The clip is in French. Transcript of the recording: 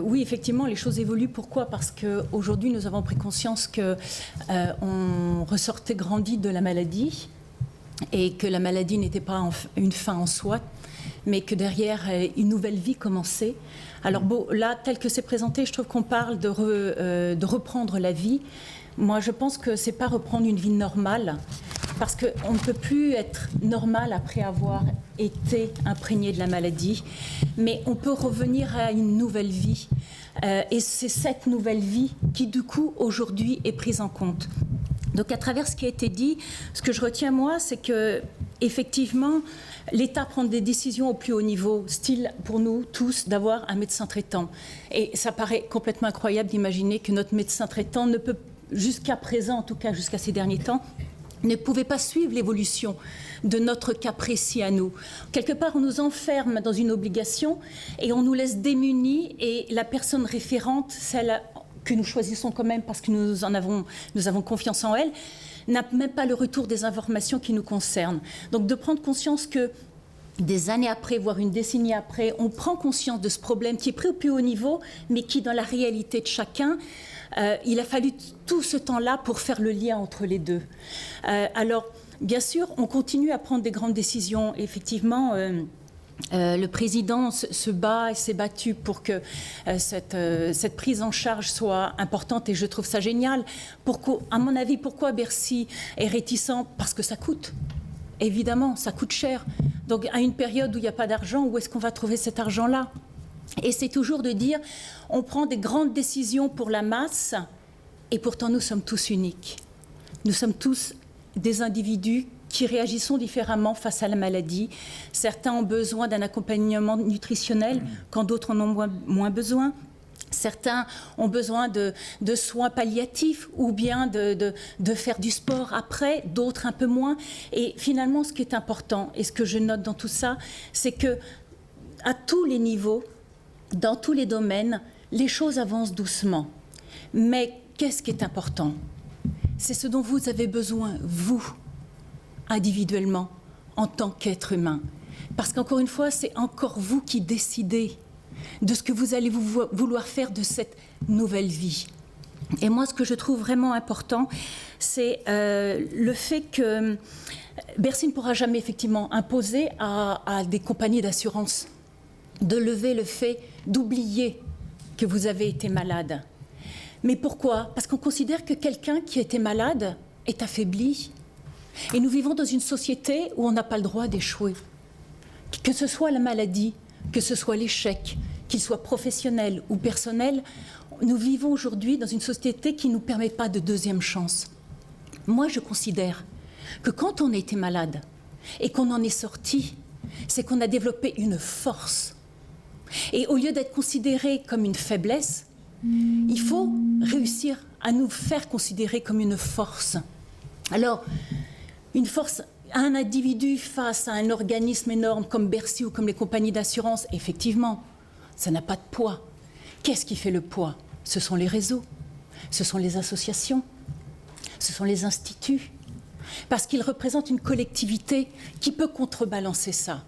Oui, effectivement, les choses évoluent. Pourquoi? Parce qu'aujourd'hui, nous avons pris conscience qu'on ressortait grandi de la maladie et que la maladie n'était pas une fin en soi, mais que derrière, une nouvelle vie commençait. Alors bon, là, tel que c'est présenté, je trouve qu'on parle de reprendre la vie. Moi, je pense que ce n'est pas reprendre une vie normale, parce qu'on ne peut plus être normal après avoir été imprégné de la maladie, mais on peut revenir à une nouvelle vie. Et c'est cette nouvelle vie qui, du coup, aujourd'hui, est prise en compte. Donc, à travers ce qui a été dit, ce que je retiens, moi, c'est que, effectivement, l'État prend des décisions au plus haut niveau, style, pour nous tous, d'avoir un médecin traitant. Et ça paraît complètement incroyable d'imaginer que notre médecin traitant ne peut, jusqu'à présent, en tout cas jusqu'à ces derniers temps, ne pouvait pas suivre l'évolution de notre cas précis à nous. Quelque part, on nous enferme dans une obligation et on nous laisse démunis, et la personne référente, celle que nous choisissons quand même parce que nous avons confiance en elle, n'a même pas le retour des informations qui nous concernent. Donc de prendre conscience que des années après, voire une décennie après, on prend conscience de ce problème qui est pris au plus haut niveau, mais qui, dans la réalité de chacun, il a fallu tout ce temps-là pour faire le lien entre les deux. Alors, bien sûr, on continue à prendre des grandes décisions. Effectivement, le président se bat et s'est battu pour que cette prise en charge soit importante, et je trouve ça génial. À mon avis, pourquoi Bercy est réticent? Parce que ça coûte. Évidemment, ça coûte cher. Donc, à une période où il n'y a pas d'argent, où est-ce qu'on va trouver cet argent-là? Et c'est toujours de dire, on prend des grandes décisions pour la masse, et pourtant nous sommes tous uniques. Nous sommes tous des individus qui réagissons différemment face à la maladie. Certains ont besoin d'un accompagnement nutritionnel, quand d'autres en ont moins besoin. Certains ont besoin de soins palliatifs ou bien de faire du sport après, d'autres un peu moins. Et finalement, ce qui est important, et ce que je note dans tout ça, c'est que à tous les niveaux, dans tous les domaines, les choses avancent doucement. Mais qu'est-ce qui est important? C'est ce dont vous avez besoin, vous, individuellement, en tant qu'être humain. Parce qu'encore une fois, c'est encore vous qui décidez de ce que vous allez vouloir faire de cette nouvelle vie. Et moi, ce que je trouve vraiment important, c'est le fait que Bercy ne pourra jamais effectivement imposer à des compagnies d'assurance de lever le fait d'oublier que vous avez été malade. Mais pourquoi? Parce qu'on considère que quelqu'un qui a été malade est affaibli. Et nous vivons dans une société où on n'a pas le droit d'échouer. Que ce soit la maladie, que ce soit l'échec, qu'il soit professionnel ou personnel, nous vivons aujourd'hui dans une société qui ne nous permet pas de deuxième chance. Moi, je considère que quand on a été malade et qu'on en est sorti, c'est qu'on a développé une force. Et au lieu d'être considéré comme une faiblesse, il faut réussir à nous faire considérer comme une force. Alors, une force, un individu face à un organisme énorme comme Bercy ou comme les compagnies d'assurance, effectivement, ça n'a pas de poids. Qu'est-ce qui fait le poids? Ce sont les réseaux, ce sont les associations, ce sont les instituts, parce qu'ils représentent une collectivité qui peut contrebalancer ça.